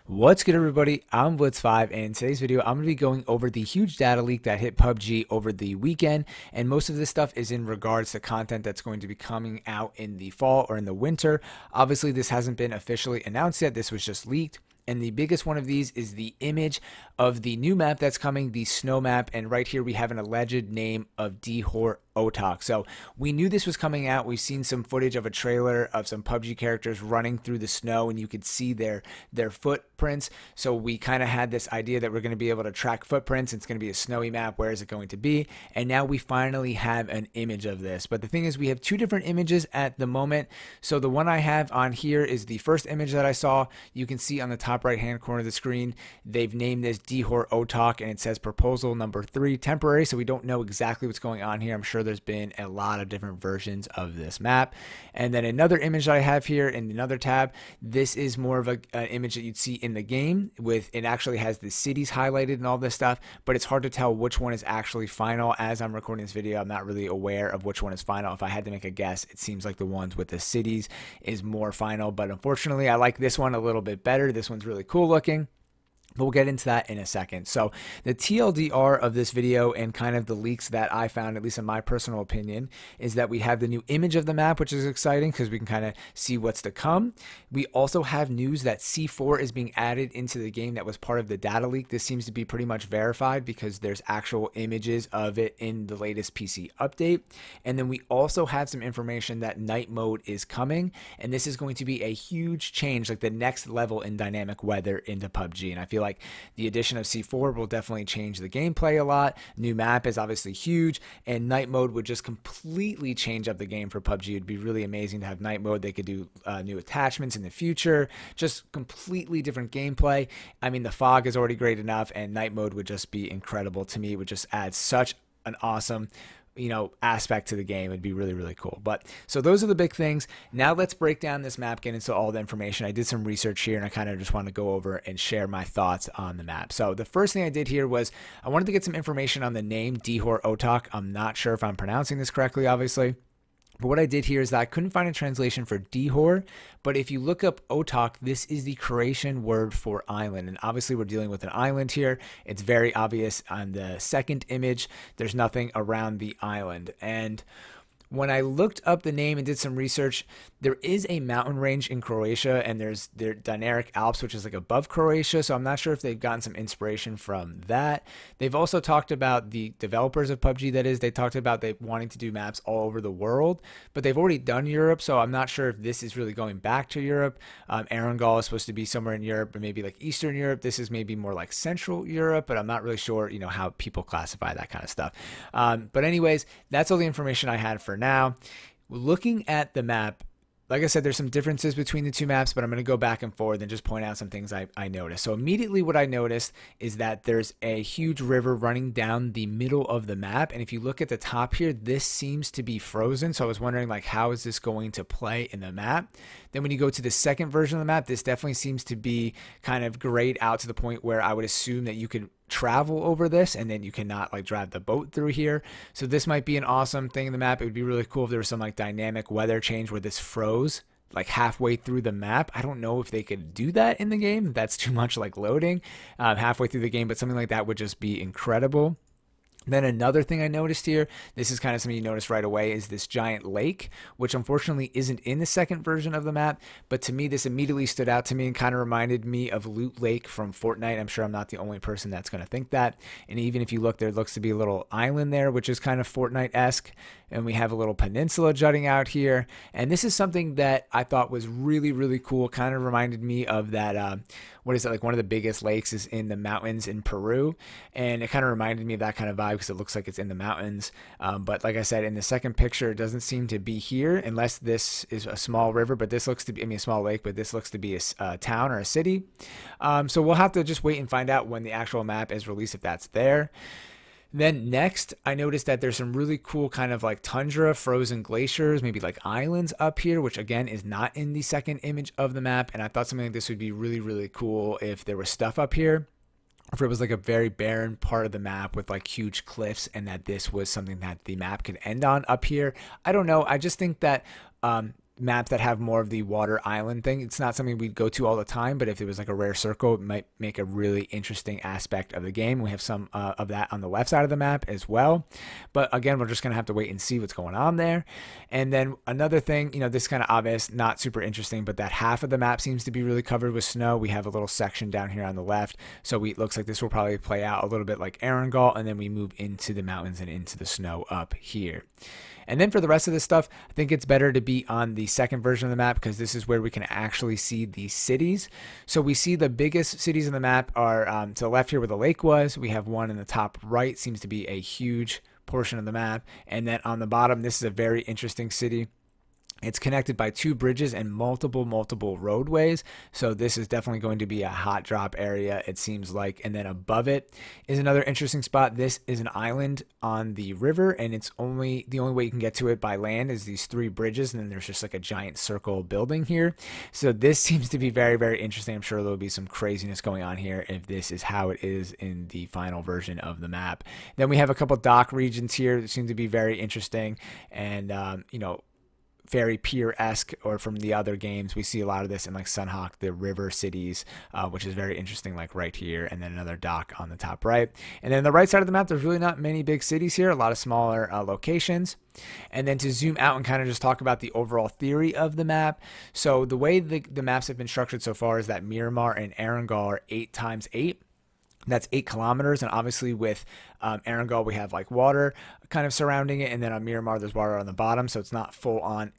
What's good, everybody? I'm Blitz5, and in today's video I'm going to be going over the huge data leak that hit PUBG over the weekend, and most of this stuff is in regards to content that's going to be coming out in the fall or in the winter. Obviously this hasn't been officially announced yet, this was just leaked. And the biggest one of these is the image of the new map that's coming, the snow map. And right here we have an alleged name of Dihor Otak. So we knew this was coming out. We've seen some footage of a trailer of some PUBG characters running through the snow, and you could see their footprints. So we kind of had this idea that we're going to be able to track footprints. It's going to be a snowy map. Where is it going to be? And now we finally have an image of this. But the thing is, we have two different images at the moment. So the one I have on here is the first image that I saw. You can see on the top right hand corner of the screen, they've named this Dihor Otak, and it says proposal number 3 temporary. So we don't know exactly what's going on here. I'm sure there's been a lot of different versions of this map. And then another image that I have here in another tab, this is more of an image that you'd see in the game. With it actually has the cities highlighted and all this stuff, but it's hard to tell which one is actually final. As I'm recording this video, I'm not really aware of which one is final. If I had to make a guess, it seems like the ones with the cities is more final, but unfortunately I like this one a little bit better. This one's really cool looking, but we'll get into that in a second. So the TLDR of this video and kind of the leaks that I found, at least in my personal opinion, is that we have the new image of the map, which is exciting because we can kind of see what's to come. We also have news that C4 is being added into the game that was part of the data leak. This seems to be pretty much verified because there's actual images of it in the latest PC update. And then we also have some information that night mode is coming, and this is going to be a huge change, like the next level in dynamic weather into PUBG. And I feel like the addition of C4 will definitely change the gameplay a lot. New map is obviously huge, and night mode would just completely change up the game for PUBG. It'd be really amazing to have night mode. They could do new attachments in the future, just completely different gameplay. I mean, the fog is already great enough, and night mode would just be incredible to me. It would just add such an awesome aspect to the game. It'd be really, really cool. But so those are the big things. Now let's break down this map, get into all the information. I did some research here, and I kind of just want to go over and share my thoughts on the map. So the first thing I did here was I wanted to get some information on the name Dihor Otak. I'm not sure if I'm pronouncing this correctly, obviously. But what I did here is that I couldn't find a translation for Dihor, but if you look up Otak, this is the Croatian word for island. And obviously we're dealing with an island here. It's very obvious on the second image. There's nothing around the island. And when I looked up the name and did some research, there is a mountain range in Croatia, and there's their Dinaric Alps, which is like above Croatia. So I'm not sure if they've gotten some inspiration from that. They've also talked about the developers of PUBG, that is, they talked about they wanting to do maps all over the world, but they've already done Europe. So I'm not sure if this is really going back to Europe. Erangel is supposed to be somewhere in Europe, or maybe like Eastern Europe. This is maybe more like Central Europe, but I'm not really sure, how people classify that kind of stuff. But anyways, that's all the information I had for now. Looking at the map, like I said, there's some differences between the two maps, but I'm going to go back and forth and just point out some things I noticed. So immediately what I noticed is that there's a huge river running down the middle of the map. And if you look at the top here, this seems to be frozen. So I was wondering, like, how is this going to play in the map? Then when you go to the second version of the map, this definitely seems to be kind of grayed out to the point where I would assume that you could travel over this, and then you cannot like drive the boat through here. So this might be an awesome thing in the map. It would be really cool if there was some like dynamic weather change where this froze like halfway through the map. I don't know if they could do that in the game. That's too much like loading halfway through the game, but something like that would just be incredible. Then another thing I noticed here, this is kind of something you notice right away, is this giant lake, which unfortunately isn't in the second version of the map. But to me, this immediately stood out to me and kind of reminded me of Loot Lake from Fortnite. I'm sure I'm not the only person that's going to think that. And even if you look, there looks to be a little island there, which is kind of Fortnite-esque. And we have a little peninsula jutting out here. And this is something that I thought was really, really cool. Kind of reminded me of that, what is it, like one of the biggest lakes is in the mountains in Peru. And it kind of reminded me of that kind of vibe because it looks like it's in the mountains. But like I said, in the second picture, it doesn't seem to be here unless this is a small river. But this looks to be, a small lake, but this looks to be a town or a city. So we'll have to just wait and find out when the actual map is released if that's there. Then next, I noticed that there's some really cool kind of like tundra, frozen glaciers, maybe like islands up here, which again is not in the second image of the map. And I thought something like this would be really, really cool if there was stuff up here. If it was like a very barren part of the map with like huge cliffs, and that this was something that the map could end on up here. I don't know. I just think that maps that have more of the water island thing. It's not something we'd go to all the time, but if it was like a rare circle, it might make a really interesting aspect of the game. We have some of that on the left side of the map as well. But again, we're just going to have to wait and see what's going on there. And then another thing, this is kind of obvious, not super interesting, but that half of the map seems to be really covered with snow. We have a little section down here on the left. So it looks like this will probably play out a little bit like Erangel, and then we move into the mountains and into the snow up here. And then for the rest of this stuff, I think it's better to be on the second version of the map because this is where we can actually see the cities. So we see the biggest cities in the map are to the left here where the lake was. We have one in the top right, seems to be a huge portion of the map. And then on the bottom, this is a very interesting city. It's connected by 2 bridges and multiple roadways. So this is definitely going to be a hot drop area, it seems like. And then above it is another interesting spot. This is an island on the river, and the only way you can get to it by land is these 3 bridges. And then there's just like a giant circle building here. So this seems to be very, very interesting. I'm sure there'll be some craziness going on here if this is how it is in the final version of the map. Then we have a couple dock regions here that seem to be very interesting. And, very pier-esque, or from the other games we see a lot of this in like Sunhawk, the river cities, which is very interesting, like right here, and then another dock on the top right. And then the right side of the map, there's really not many big cities here, a lot of smaller locations. And then to zoom out and kind of just talk about the overall theory of the map. So the way the maps have been structured so far is that Miramar and Erangel are 8x8. That's 8 kilometers, and obviously with Erangel we have like water kind of surrounding it, and then on Miramar there's water on the bottom, so it's not full on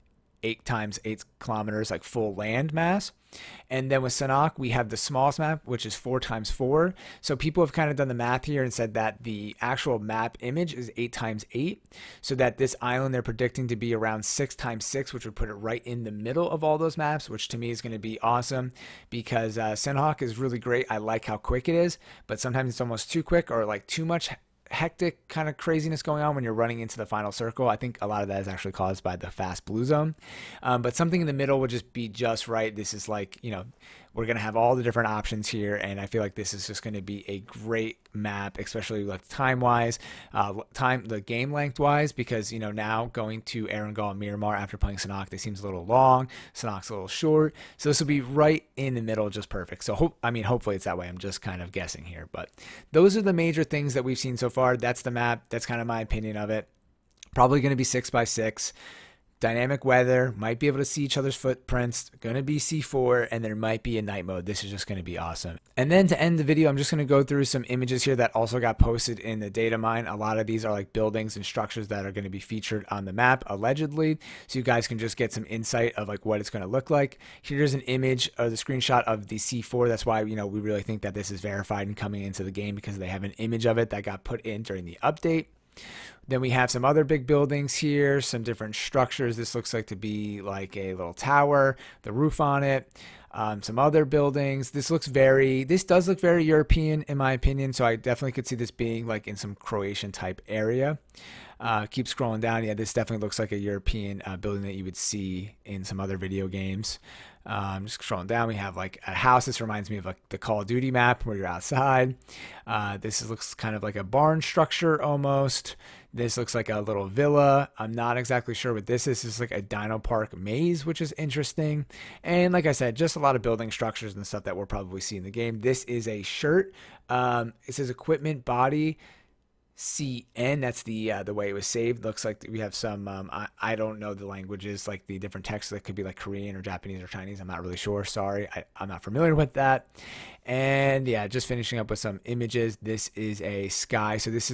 8x8 kilometers like full land mass. And then with Sanhok we have the smallest map, which is 4x4. So people have kind of done the math here and said that the actual map image is 8x8, so that this island they're predicting to be around 6x6, which would put it right in the middle of all those maps, which to me is going to be awesome because Sanhok is really great. I like how quick it is, but sometimes it's almost too quick or like too much hectic kind of craziness going on when you're running into the final circle. I think a lot of that is actually caused by the fast blue zone, but something in the middle would just be just right. This is like, we're going to have all the different options here, and I feel like this is just going to be a great map, especially like time-wise, the game length-wise, because, now going to Erangel and Miramar after playing Sanhok, they seems a little long, Sanhok's a little short, so this will be right in the middle, just perfect. So, hopefully it's that way. I'm just kind of guessing here, but those are the major things that we've seen so far. That's the map. That's kind of my opinion of it. Probably going to be 6x6. Dynamic weather, might be able to see each other's footprints, going to be C4, and there might be a night mode. This is just going to be awesome. And then to end the video, I'm just going to go through some images here that also got posted in the data mine. A lot of these are like buildings and structures that are going to be featured on the map, allegedly, so you guys can just get some insight of like what it's going to look like. Here's an image or the screenshot of the C4. That's why, we really think that this is verified and coming into the game, because they have an image of it that got put in during the update. Then we have some other big buildings here, some different structures. This looks like to be like a little tower, the roof on it. Some other buildings. This does look very European in my opinion, so I definitely could see this being like in some Croatian type area. Keep scrolling down. Yeah, this definitely looks like a European building that you would see in some other video games. Just scrolling down, we have like a house. This reminds me of like the Call of Duty map where you're outside. Looks kind of like a barn structure almost. This looks like a little villa. I'm not exactly sure what this is. This is like a Dino Park maze, which is interesting. And like I said, just a lot of building structures and stuff that we'll probably see in the game. This is a shirt. It says equipment body CN. That's the way it was saved. Looks like we have some I don't know the languages, like the different texts that could be like Korean or Japanese or Chinese. I'm not really sure. Sorry, I'm not familiar with that. And yeah, just finishing up with some images. This is a sky. So this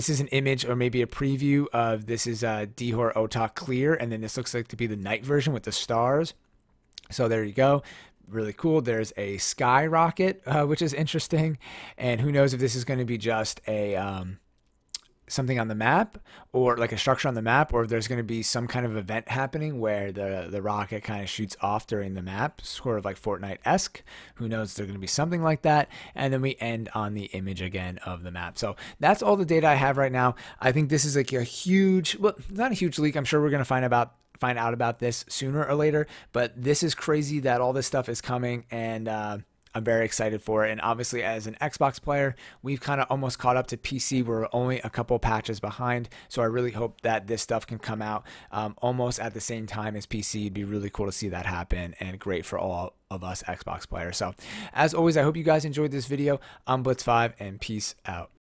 is an image or maybe a preview of this is Dihor Otak Clear, and then this looks like to be the night version with the stars. So there you go. Really cool. There's a sky rocket, which is interesting, and who knows if this is going to be just a something on the map or like a structure on the map, or if there's going to be some kind of event happening where the rocket kind of shoots off during the map, sort of like Fortnite-esque. Who knows? There's going to be something like that. And then we end on the image again of the map. So that's all the data I have right now. I think this is like a huge, well, not a huge leak. I'm sure we're going to find out about this sooner or later, but this is crazy that all this stuff is coming, and I'm very excited for it. And obviously, as an Xbox player, we've kind of almost caught up to PC. We're only a couple patches behind. So I really hope that this stuff can come out almost at the same time as PC. It'd be really cool to see that happen, and great for all of us Xbox players. So as always, I hope you guys enjoyed this video. I'm Blitz5, and peace out.